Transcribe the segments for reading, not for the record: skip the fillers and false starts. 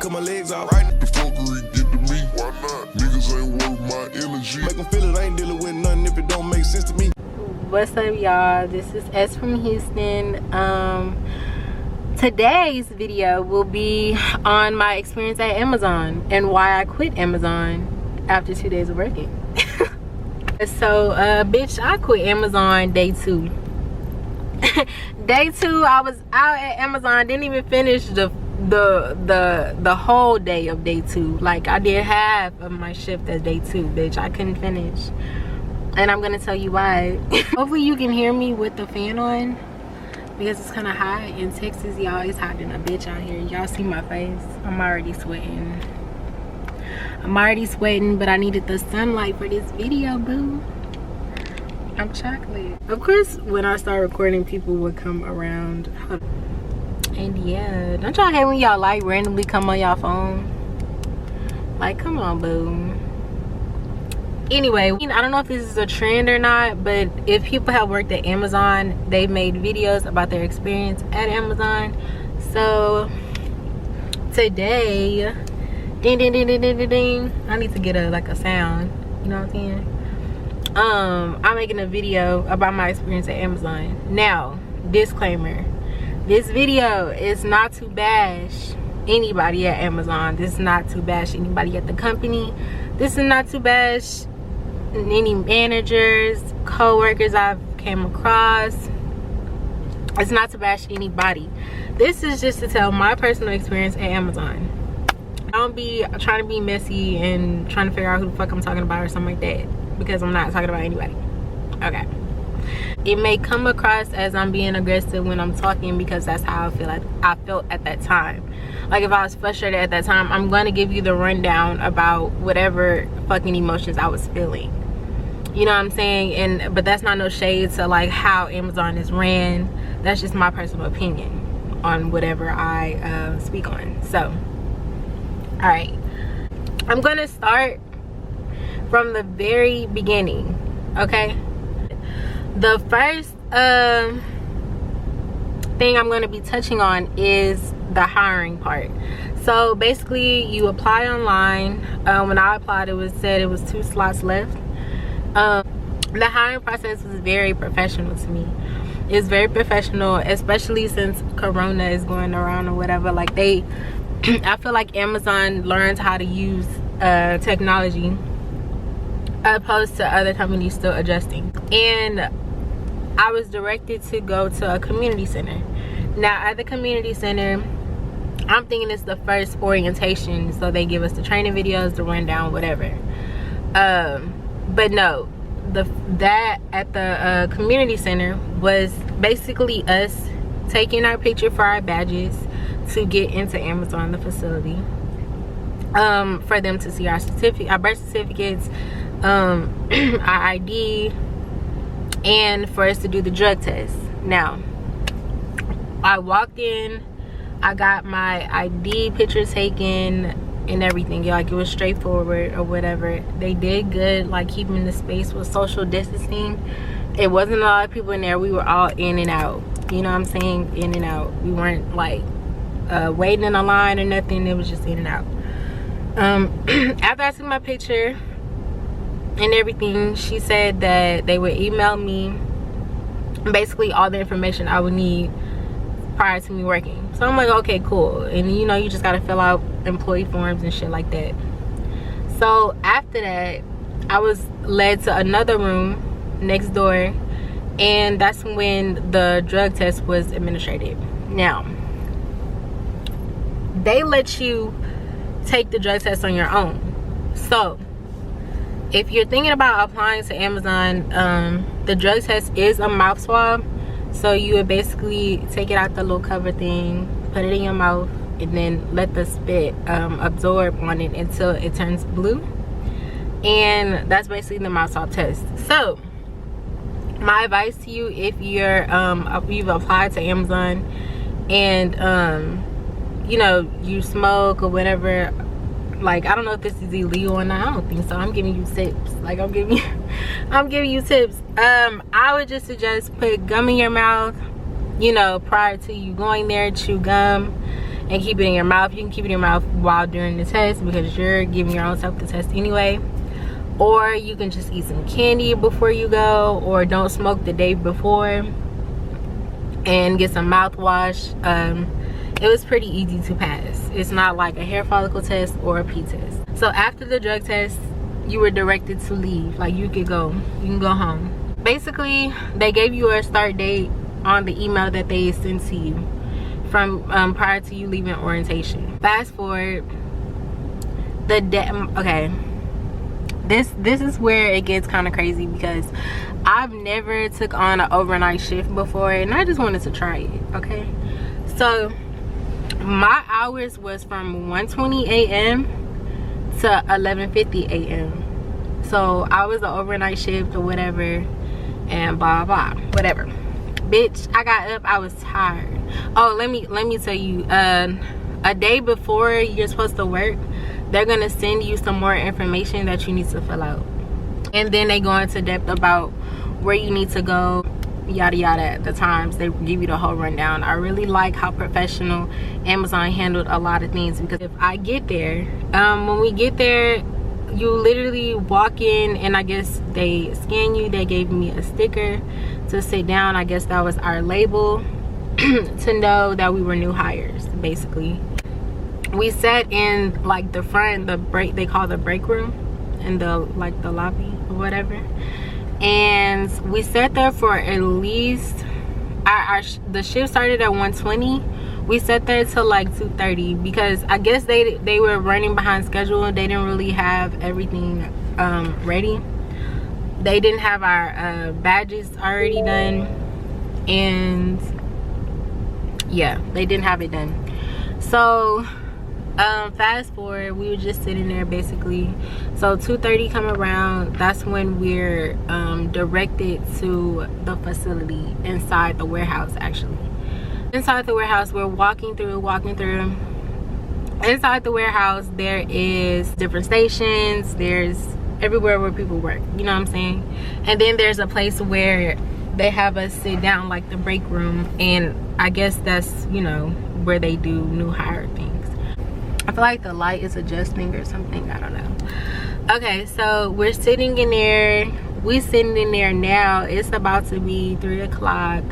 cut my legs off. Right. The fuckery get to me. Why not? Niggas ain't worth my energy. Make them feel it, I ain't dealing with nothing if it don't make sense to me. What's up, y'all? This is Sfromhouston. Today's video will be on my experience at Amazon and why I quit Amazon after 2 days of working. So bitch, I quit Amazon day 2. Day 2, I was out at Amazon, didn't even finish the whole day of day 2. Like, I did half of my shift as day 2, bitch. I couldn't finish, and I'm gonna tell you why. Hopefully you can hear me with the fan on, because it's kind of hot in Texas, y'all. It's hot than a bitch out here. Y'all see my face? I'm already sweating. But I needed the sunlight for this video, boo. I'm chocolate. Of course, when I start recording, people would come around. And yeah, don't y'all hate when y'all like randomly come on y'all phone? Like, come on, boo. Anyway, I don't know if this is a trend or not, but if people have worked at Amazon, they've made videos about their experience at Amazon. So today, ding ding ding ding ding ding ding, I need to get a sound, you know what I'm saying? I'm making a video about my experience at Amazon. Now, disclaimer, this video is not to bash anybody at Amazon. This is not to bash anybody at the company. This is not to bash any managers, co-workers I've came across. It's not to bash anybody. This is just to tell my personal experience at Amazon. Don't be trying to be messy and trying to figure out who the fuck I'm talking about or something like that, because I'm not talking about anybody. Okay, it may come across as I'm being aggressive when I'm talking, because that's how I felt at that time. Like, if I was frustrated at that time, I'm going to give you the rundown about whatever fucking emotions I was feeling. You know what I'm saying? But that's not no shade to like how Amazon is ran. That's just my personal opinion on whatever I speak on. So, all right, I'm going to start from the very beginning. Okay, the first thing I'm going to be touching on is the hiring part. So basically, you apply online. When I applied, it said it was 2 slots left. The hiring process was very professional to me. It's very professional, especially since Corona is going around or whatever. Like, I feel like Amazon learned how to use technology, opposed to other companies still adjusting. And I was directed to go to a community center. Now, at the community center, I'm thinking it's the first orientation, so they give us the training videos, the rundown, whatever. But no, that at the community center was basically us taking our picture for our badges to get into Amazon, the facility, for them to see our birth certificates, our ID, and for us to do the drug test. Now, I walked in, I got my ID picture taken and everything. Like, it was straightforward or whatever. They did good, like keeping the space with social distancing. It wasn't a lot of people in there. We were all in and out, you know what I'm saying? In and out. We weren't like waiting in a line or nothing. It was just in and out. After I took my picture and everything, she said that they would email me basically all the information I would need prior to me working. So I'm like, okay, cool. And you know, you just gotta fill out employee forms and shit like that. So after that, I was led to another room next door, and that's when the drug test was administered. Now, they let you take the drug test on your own. So if you're thinking about applying to Amazon, the drug test is a mouth swab. So you would basically take it out the little cover thing, put it in your mouth, and then let the spit absorb on it until it turns blue. And that's basically the mouth swab test. So my advice to you, if you've applied to Amazon and you know, you smoke or whatever, like, I don't know if this is illegal or not. I don't think so. I'm giving you tips. Like, I'm giving you tips. I would just suggest put gum in your mouth, you know, prior to you going there. Chew gum and keep it in your mouth. You can keep it in your mouth while during the test because you're giving your own self the test anyway. Or you can just eat some candy before you go, or don't smoke the day before and get some mouthwash. It was pretty easy to pass. It's not like a hair follicle test or a pee test. So after the drug test, you were directed to leave. Like, you can go home. Basically, they gave you a start date on the email that they sent to you from prior to you leaving orientation. Fast forward, the day, okay, this is where it gets kind of crazy because I've never took on an overnight shift before, and I just wanted to try it. Okay, so my hours was from 1:20 a.m. to 11:50 a.m. So I was an overnight shift or whatever, and blah blah whatever. Bitch, I got up, I was tired. Oh, let me tell you, a day before you're supposed to work, they're gonna send you some more information that you need to fill out, and then they go into depth about where you need to go, yada yada. At the times they give you the whole rundown. I really like how professional Amazon handled a lot of things, because if I get there, when we get there, you literally walk in and I guess they scan you. They gave me a sticker to sit down. I guess that was our label to know that we were new hires. Basically, we sat in like the front, the break, they call the break room, in the like the lobby or whatever, and we sat there for at least the shift started at 1:20. We sat there till like 2:30 because I guess they were running behind schedule. They didn't really have everything ready. They didn't have our badges already done, and yeah, they didn't have it done. So fast forward, we were just sitting there basically. So 2:30 come around, that's when we're directed to the facility inside the warehouse. Actually, inside the warehouse, we're walking through. Inside the warehouse, there is different stations, there's everywhere where people work, you know what I'm saying? And then there's a place where they have us sit down, like the break room, and I guess that's, you know, where they do new hire things. I feel like the light is adjusting or something, I don't know. Okay, so we're sitting in there. We sitting in there now. It's about to be 3 o'clock.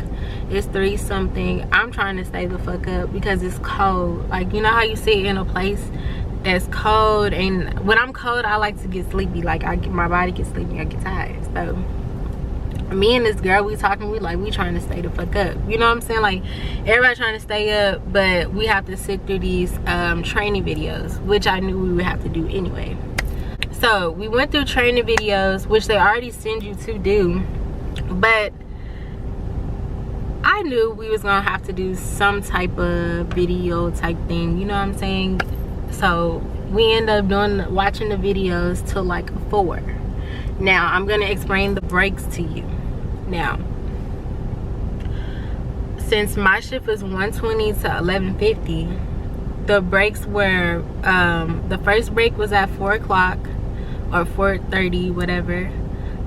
It's 3 something. I'm trying to stay the fuck up because it's cold. Like, you know how you sit in a place that's cold, and when I'm cold, I like to get sleepy. Like, my body gets sleepy, I get tired. So me and this girl, we talking, we trying to stay the fuck up, you know what I'm saying? Like, everybody trying to stay up, but we have to sit through these training videos, which I knew we would have to do anyway. So we went through training videos, which they already send you to do, but I knew we was gonna have to do some type of video type thing, you know what I'm saying? So we end up watching the videos till like 4. Now I'm gonna explain the breaks to you. Now, since my shift was 1:20 to 11:50, the breaks were the first break was at 4 o'clock or 4:30, whatever.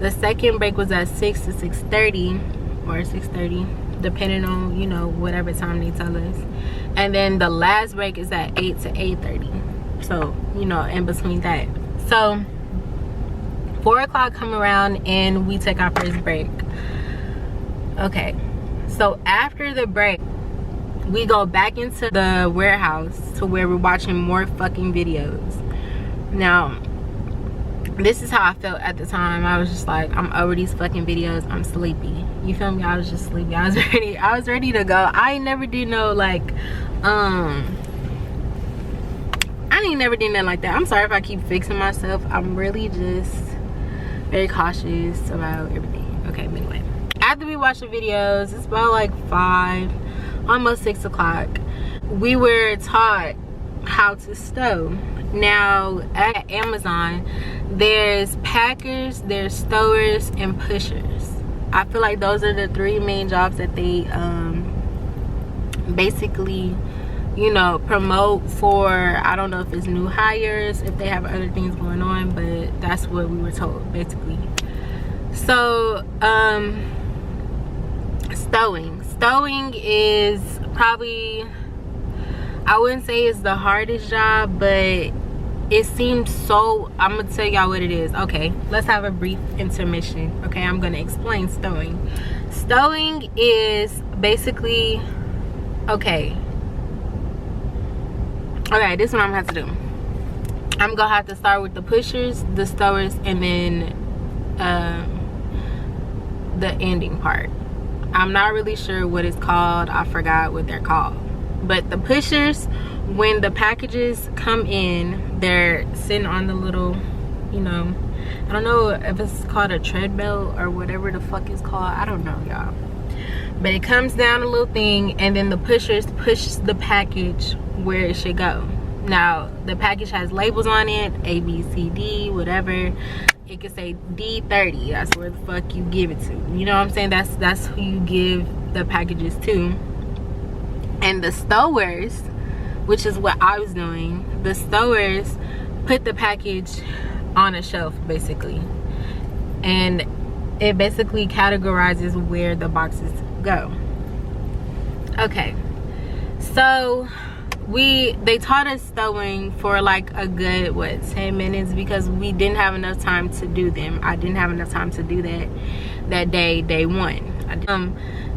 The second break was at 6 to 6:30 or 6:30, depending on, you know, whatever time they tell us. And then the last break is at 8 to 8:30. So, you know, in between that. So 4 o'clock come around and we take our first break. Okay, so after the break, we go back into the warehouse to where we're watching more fucking videos. Now, this is how I felt at the time. I was just like, I'm over these fucking videos, I'm sleepy. You feel me? I was just sleepy. I was ready to go. I ain't never did no like I ain't never did nothing like that. I'm sorry if I keep fixing myself. I'm really just very cautious about everything. Okay, but anyway, after we watch the videos, it's about like 5, almost 6 o'clock. We were taught how to stow. Now at Amazon, there's packers, there's stowers, and pushers. I feel like those are the 3 main jobs that they basically, you know, promote for. I don't know if it's new hires, if they have other things going on, but that's what we were told basically. So stowing is probably, I wouldn't say it's the hardest job, but it seems so. I'm gonna tell y'all what it is. Okay, let's have a brief intermission. Okay, I'm gonna explain stowing. Stowing is basically, okay, this is what I'm gonna have to do. I'm gonna have to start with the pushers, the stowers, and then the ending part. I'm not really sure what it's called. I forgot what they're called. But the pushers, when the packages come in, they're sitting on the little, you know, I don't know if it's called a treadmill or whatever the fuck it's called. I don't know, y'all. But it comes down a little thing, and then the pushers push the package where it should go. Now, the package has labels on it, A, B, C, D, whatever. It could say D30. That's where the fuck you give it to. You know what I'm saying? That's who you give the packages to. And the stowers, which is what I was doing, the stowers put the package on a shelf, basically. And it basically categorizes where the boxes go. Okay, so they taught us stowing for like a good, what, 10 minutes, because we didn't have enough time to do them. I didn't have enough time to do that day one.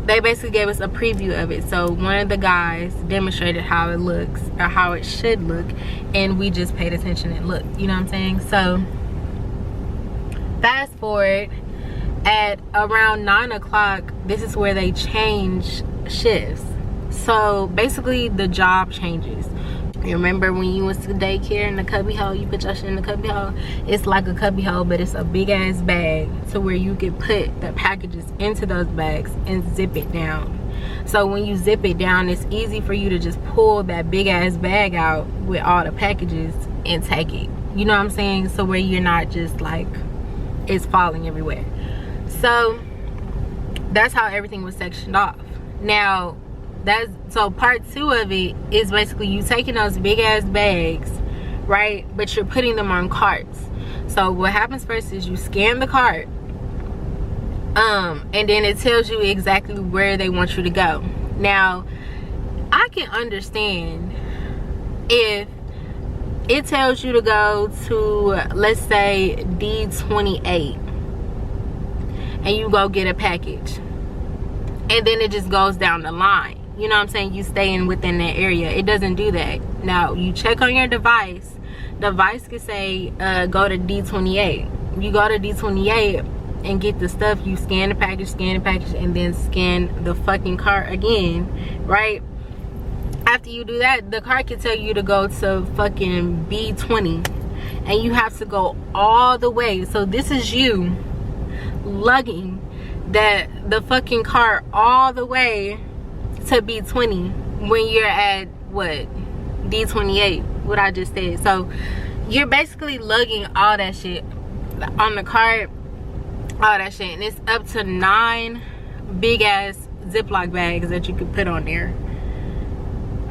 They basically gave us a preview of it. So one of the guys demonstrated how it looks, or how it should look, and we just paid attention and looked. You know what I'm saying? So fast forward, at around 9 o'clock, this is where they change shifts. So basically the job changes. You remember when you went to daycare in the cubby hole, you put your shit in the cubby hole? It's like a cubby hole, but it's a big ass bag to where you can put the packages into those bags and zip it down. So when you zip it down, it's easy for you to just pull that big ass bag out with all the packages and take it. You know what I'm saying? So where you're not just like, it's falling everywhere. So that's how everything was sectioned off. Now, so part 2 of it is basically you taking those big ass bags, right, but you're putting them on carts. So what happens first is you scan the cart, and then it tells you exactly where they want you to go. Now, I can understand if it tells you to go to, let's say, D28, and you go get a package, and then it just goes down the line. You know what I'm saying? You staying within that area. It doesn't do that. Now, you check on your device. Device can say, go to D28. You go to D28 and get the stuff. You scan the package, and then scan the fucking cart again, right? After you do that, the cart can tell you to go to fucking B20. And you have to go all the way. So this is you lugging the fucking cart all the way to B20 when you're at, what, D28, what I just said. So you're basically lugging all that shit on the cart, all that shit, and it's up to 9 big ass Ziploc bags that you could put on there.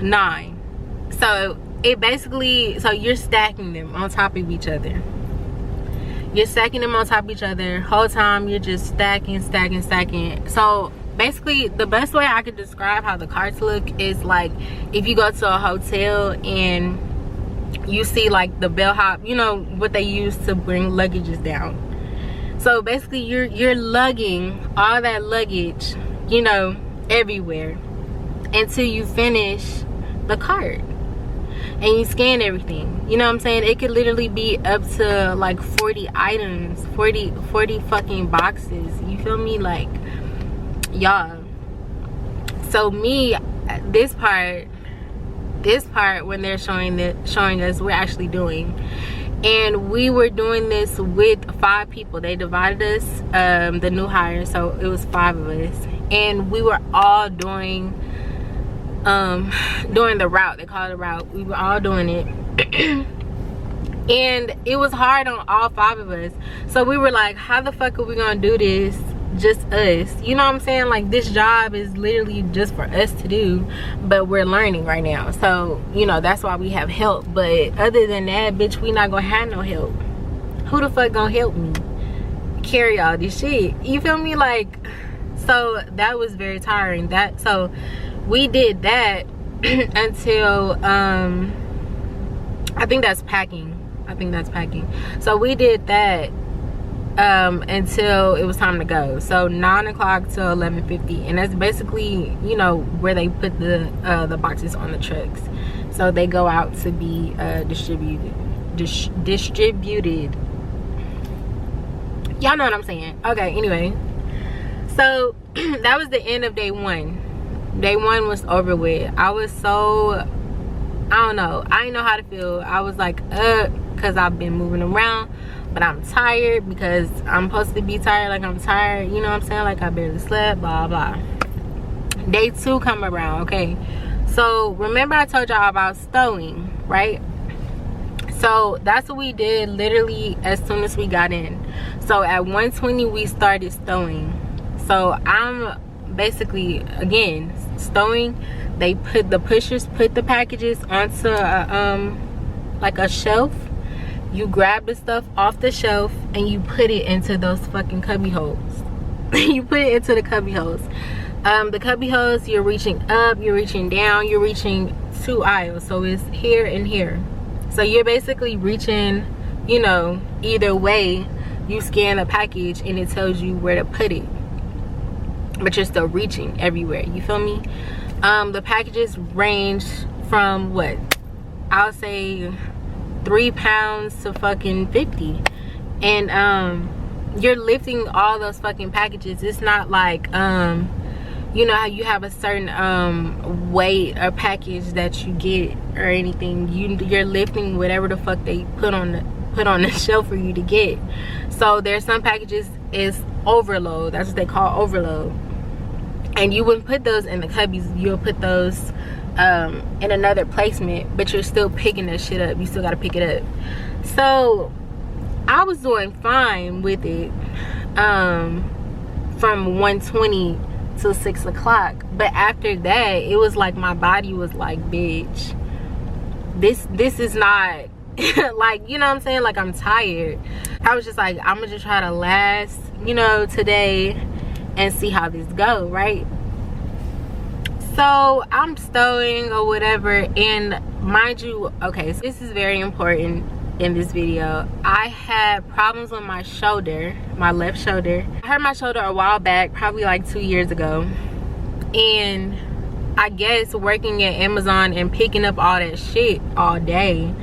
9. So it basically, so you're stacking them on top of each other. You're stacking them on top of each other. Whole time you're just stacking. So basically, the best way I could describe how the carts look is like if you go to a hotel and you see like the bellhop, you know what they use to bring luggages down. So basically you're lugging all that luggage, you know, everywhere until you finish the cart and you scan everything. You know what I'm saying? It could literally be up to like 40 items, 40 fucking boxes. You feel me? Like, y'all. So me, this part when they're showing us, we're actually doing, and we were doing this with 5 people. They divided us, the new hire, so it was 5 of us, and we were all doing the route. They call it a route. We were all doing it. And it was hard on all 5 of us. So we were like, how the fuck are we gonna do this just us? You know what I'm saying? Like, this job is literally just for us to do, but we're learning right now. So, you know, that's why we have help. But other than that, bitch, we not gonna have no help. Who the fuck gonna help me carry all this shit? You feel me? Like, so that was very tiring. So we did that, until I think that's packing. So we did that until it was time to go. So 9 o'clock to 11:50, and that's basically, you know, where they put the boxes on the trucks, so they go out to be distributed. Y'all know what I'm saying. Okay, anyway, so that was the end of day one. Day one was over with. I was so, I don't know, I didn't know how to feel. I was like, because I've been moving around, but I'm tired because I'm supposed to be tired. Like, I'm tired, you know what I'm saying? Like, I barely slept, blah blah. Day two come around. Okay, so remember I told y'all about stowing, right? So that's what we did literally as soon as we got in. So at 1:20 we started stowing. So I'm basically, again, stowing. They put the pushers, put the packages onto like a shelf. You grab the stuff off the shelf and you put it into those fucking cubby holes. You put it into the cubby holes. The cubby holes, you're reaching up, you're reaching down, you're reaching 2 aisles. So it's here and here. So you're basically reaching, you know, either way. You scan a package and it tells you where to put it, but you're still reaching everywhere. You feel me? The packages range from what, I'll say 3 pounds to fucking 50, and you're lifting all those fucking packages. It's not like you know how you have a certain weight or package that you get or anything. You're lifting whatever the fuck they put on the shelf for you to get. So there's some packages is overload. That's what they call overload. And you wouldn't put those in the cubbies. You'll put those in another placement, but you're still picking that shit up. You still gotta pick it up. So I was doing fine with it from 1:20 till 6 o'clock. But after that, it was like my body was like, bitch, this is not like, you know what I'm saying? Like, I'm tired. I was just like, I'm gonna just try to last, you know, today and see how this go, right? So I'm stowing or whatever, and mind you, okay, so this is very important in this video. I had problems with my shoulder, my left shoulder. I hurt my shoulder a while back, probably like 2 years ago, and I guess working at Amazon and picking up all that shit all day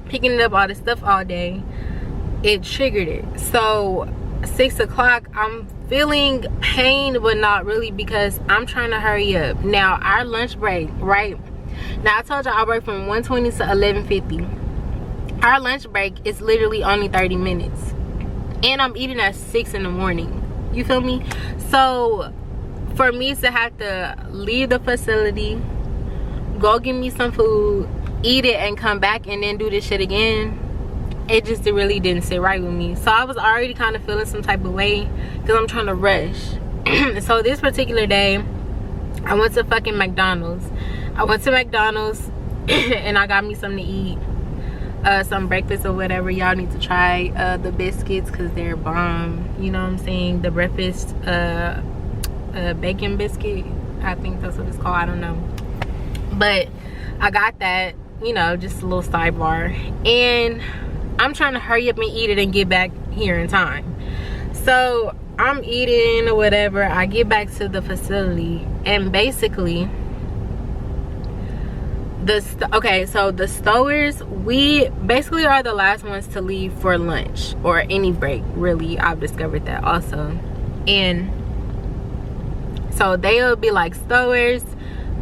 picking up all the stuff all day, it triggered it. So 6 o'clock, I'm feeling pain, but not really, because I'm trying to hurry up. Now our lunch break, right now, I told y'all I work from 1:20 to 11:50. Our lunch break is literally only 30 minutes, and I'm eating at 6 in the morning. You feel me? So for me to have to leave the facility, go get me some food, eat it, and come back and then do this shit again, it just really didn't sit right with me. So I was already kind of feeling some type of way because I'm trying to rush. So this particular day, I went to fucking McDonald's. And I got me something to eat, some breakfast or whatever. Y'all need to try the biscuits because they're bomb. You know what I'm saying? The breakfast bacon biscuit, I think that's what it's called. I don't know, but I got that, you know, just a little sidebar. And I'm trying to hurry up and eat it and get back here in time. So I'm eating or whatever. I get back to the facility, and basically so the stowers, we basically are the last ones to leave for lunch or any break, really. I've discovered that also. And so they'll be like, stowers,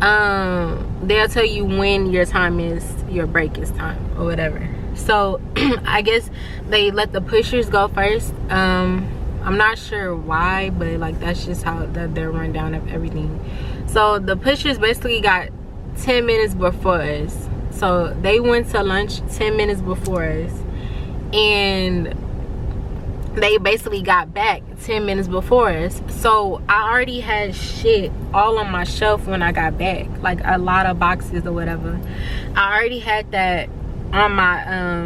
they'll tell you when your time is, your break is time or whatever. So I guess they let the pushers go first. I'm not sure why, but like that's just how their rundown of everything. So the pushers basically got 10 minutes before us. So they went to lunch 10 minutes before us, and they basically got back 10 minutes before us. So I already had shit all on my shelf when I got back, like a lot of boxes or whatever. I already had that on my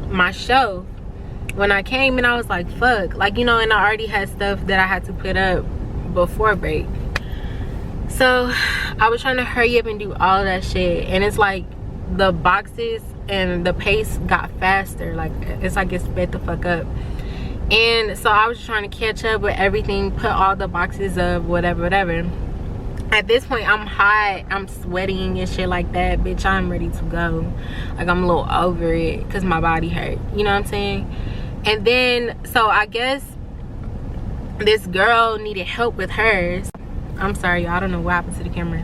my shelf when I came, and I was like, fuck, like, you know, and I already had stuff that I had to put up before break. So I was trying to hurry up and do all that shit, and it's like the boxes and the pace got faster. Like it's like it sped the fuck up. And so I was just trying to catch up with everything, put all the boxes up, whatever. At this point, I'm hot, I'm sweating and shit like that. Bitch, I'm ready to go. Like, I'm a little over it because my body hurt. You know what I'm saying? And then, so I guess this girl needed help with hers. I'm sorry, y'all, I don't know what happened to the camera.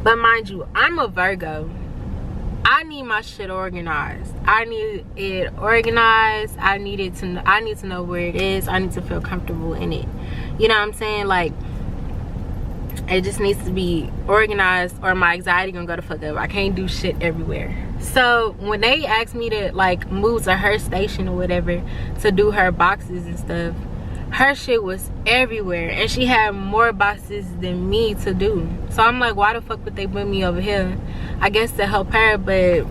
But mind you, I'm a Virgo. I need my shit organized. I need it organized. I need to know where it is. I need to feel comfortable in it. You know what I'm saying? Like, it just needs to be organized or my anxiety gonna go the fuck up. I can't do shit everywhere. So when they asked me to like move to her station or whatever to do her boxes and stuff, her shit was everywhere and she had more boxes than me to do. So I'm like, why the fuck would they put me over here? I guess to help her, but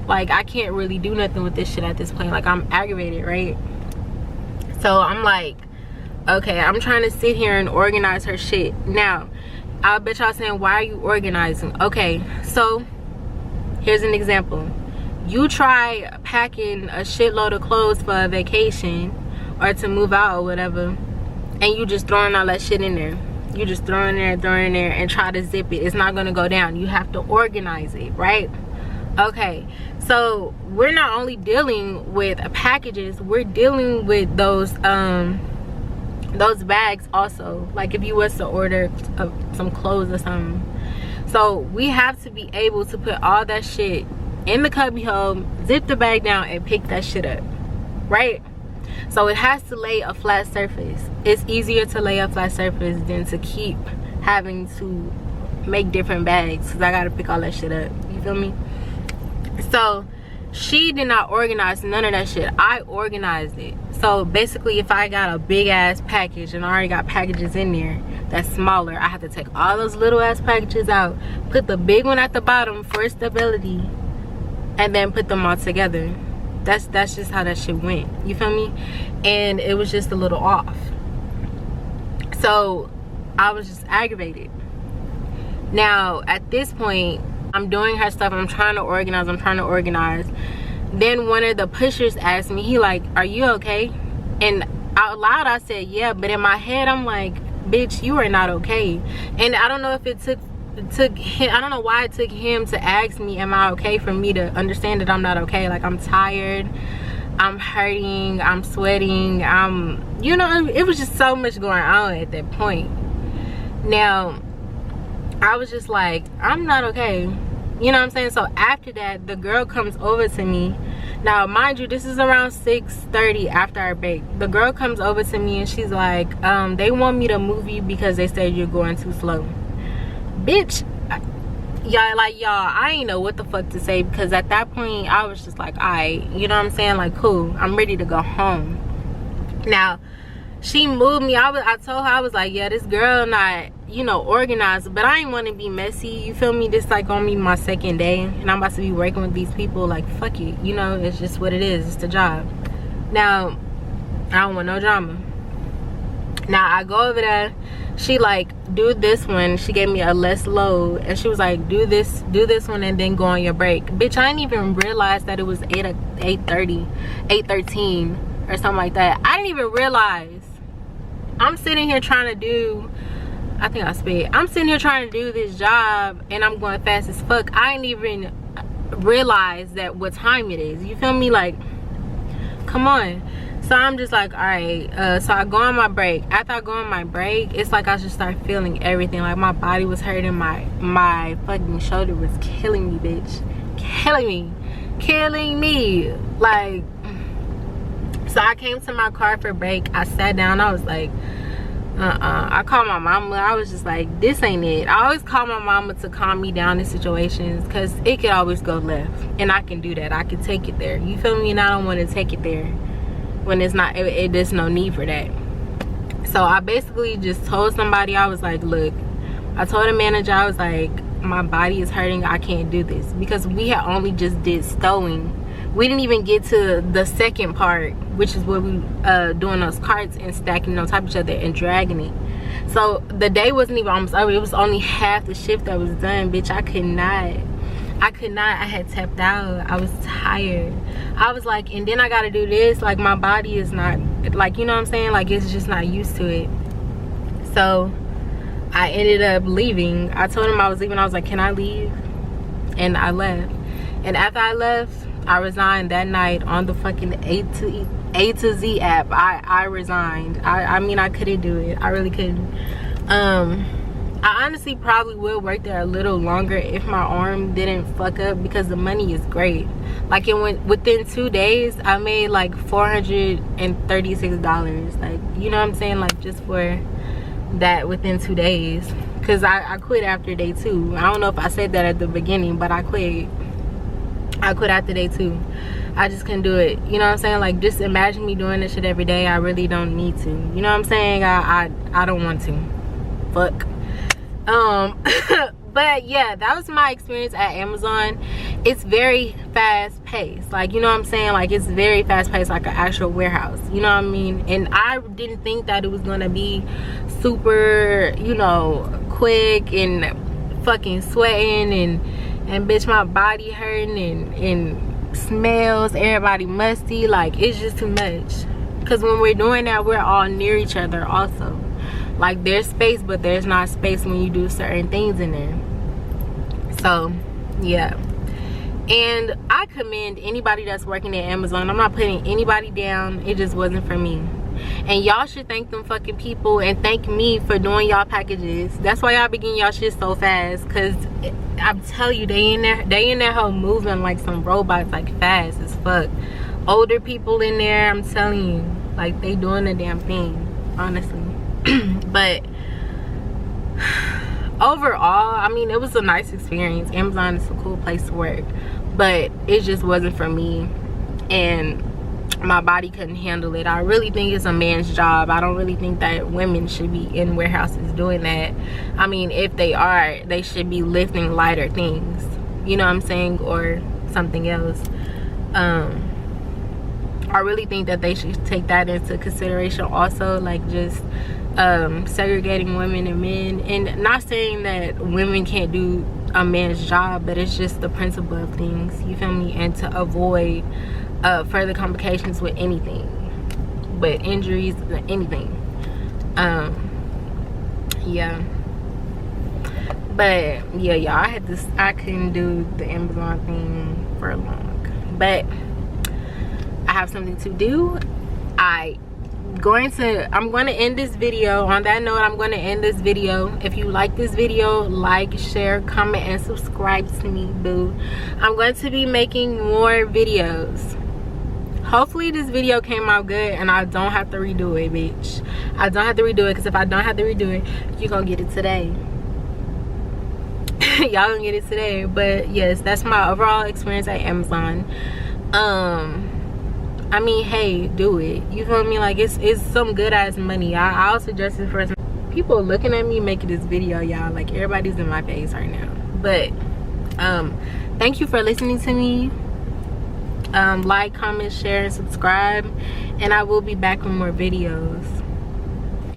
like I can't really do nothing with this shit at this point. Like, I'm aggravated, right? So I'm like, okay, I'm trying to sit here and organize her shit. Now, I bet y'all saying, why are you organizing? Okay, so here's an example. You try packing a shitload of clothes for a vacation or to move out or whatever, and you just throwing all that shit in there. You just throwing in there and try to zip it. It's not gonna go down. You have to organize it, right? Okay, so we're not only dealing with packages, we're dealing with those bags also. Like if you was to order some clothes or something. So we have to be able to put all that shit in the cubby hole, zip the bag down, and pick that shit up, right? So it has to lay a flat surface. It's easier to lay a flat surface than to keep having to make different bags, because I gotta pick all that shit up. You feel me? So she did not organize none of that shit. I organized it. So basically, if I got a big ass package and I already got packages in there that's smaller, I have to take all those little ass packages out, put the big one at the bottom for stability, and then put them all together. That's just how that shit went. You feel me? And it was just a little off. So I was just aggravated. Now at this point, I'm doing her stuff. I'm trying to organize. Then one of the pushers asked me, he like, are you okay? And out loud I said, yeah, but in my head I'm like, bitch, you are not okay. And I don't know if it took him, I don't know why it took him to ask me, am I okay, for me to understand that I'm not okay. Like, I'm tired, I'm hurting, I'm sweating, you know, it was just so much going on at that point. Now I was just like, I'm not okay. You know what I'm saying? So after that, the girl comes over to me. Now mind you, this is around 6:30 after our break. The girl comes over to me and she's like, they want me to move you because they said you're going too slow. Bitch, y'all, I ain't know what the fuck to say, because at that point I was just like, alright, you know what I'm saying? Like, cool, I'm ready to go home. Now she moved me. I told her, I was like, yeah, this girl not, you know, organized, but I ain't want to be messy. You feel me? This like gonna be my second day and I'm about to be working with these people. Like, fuck it, you know, it's just what it is. It's the job. Now I don't want no drama. Now I go over there, she like, do this one. She gave me a less load and she was like, do this one and then go on your break. Bitch, I didn't even realize that it was 8:13 or something like that. I didn't even realize. I'm sitting here trying to do, I think I spit. I'm sitting here trying to do this job and I'm going fast as fuck. I didn't even realize that what time it is. You feel me? Like, come on. So I'm just like, all right. So I go on my break. After I go on my break, it's like I just start feeling everything. Like, my body was hurting. My fucking shoulder was killing me, bitch. Killing me. Like, so I came to my car for break. I sat down. I was like, I called my mama. I was just like, this ain't it. I always call my mama to calm me down in situations, because it could always go left, and I can do that. I can take it there. You feel me? And I don't want to take it there when it's not, there's no need for that. So I basically just told somebody, I was like, look, I told the manager, I was like, my body is hurting, I can't do this, because we had only just did stowing. We didn't even get to the second part, which is where we doing those carts and stacking on top of each other and dragging it. So the day wasn't even almost over. It was only half the shift that was done. Bitch, I could not. I had tapped out. I was tired. I was like, and then I gotta do this. Like, my body is not, like, you know what I'm saying? Like, it's just not used to it. So I ended up leaving. I told him I was leaving. I was like, can I leave? And I left. And after I left, I resigned that night on the fucking A to Z app. I resigned. I mean, I couldn't do it. I really couldn't. I honestly probably will work there a little longer if my arm didn't fuck up, because the money is great. Like, it went within 2 days, I made like $436. Like, you know what I'm saying? Like, just for that within 2 days. Because I quit after day 2. I don't know if I said that at the beginning, but I quit after day 2. I just couldn't do it. You know what I'm saying? Like, just imagine me doing this shit every day. I really don't need to. You know what I'm saying? I don't want to. Fuck. But yeah, that was my experience at Amazon. It's very fast paced. Like, you know what I'm saying? Like, it's very fast paced, like an actual warehouse. You know what I mean? And I didn't think that it was gonna be super, you know, quick and fucking sweating and bitch, my body hurting and smells, everybody musty. Like, it's just too much. Because when we're doing that, we're all near each other also. Like, there's space, but there's not space when you do certain things in there. So yeah, and I commend anybody that's working at Amazon. I'm not putting anybody down. It just wasn't for me. And y'all should thank them fucking people and thank me for doing y'all packages. That's why y'all be getting y'all shit so fast. Cause I'm telling you, they in there whole moving like some robots, like fast as fuck. Older people in there, I'm telling you, like, they doing the damn thing, honestly. But overall, I mean, it was a nice experience. Amazon is a cool place to work, but it just wasn't for me, and my body couldn't handle it. I really think it's a man's job. I don't really think that women should be in warehouses doing that. I mean, if they are, they should be lifting lighter things, you know what I'm saying, or something else. I really think that they should take that into consideration also, like, just segregating women and men. And not saying that women can't do a man's job, but it's just the principle of things, you feel me? And to avoid further complications with anything, but injuries, anything. Yeah, but yeah, y'all, I couldn't do the Amazon thing for long, but I have something to do. I'm going to end this video on that note. I'm going to end this video. If you like this video, like, share, comment, and subscribe to me, boo. I'm going to be making more videos. Hopefully this video came out good and I don't have to redo it, bitch. I don't have to redo it, because if I don't have to redo it, you're gonna get it today. Y'all gonna get it today. But yes, that's my overall experience at Amazon. I mean, hey, do it. You feel me? Like, it's some good ass money. I'll suggest it for some people looking at me making this video, y'all. Like, everybody's in my face right now. But thank you for listening to me. Like, comment, share, and subscribe, and I will be back with more videos.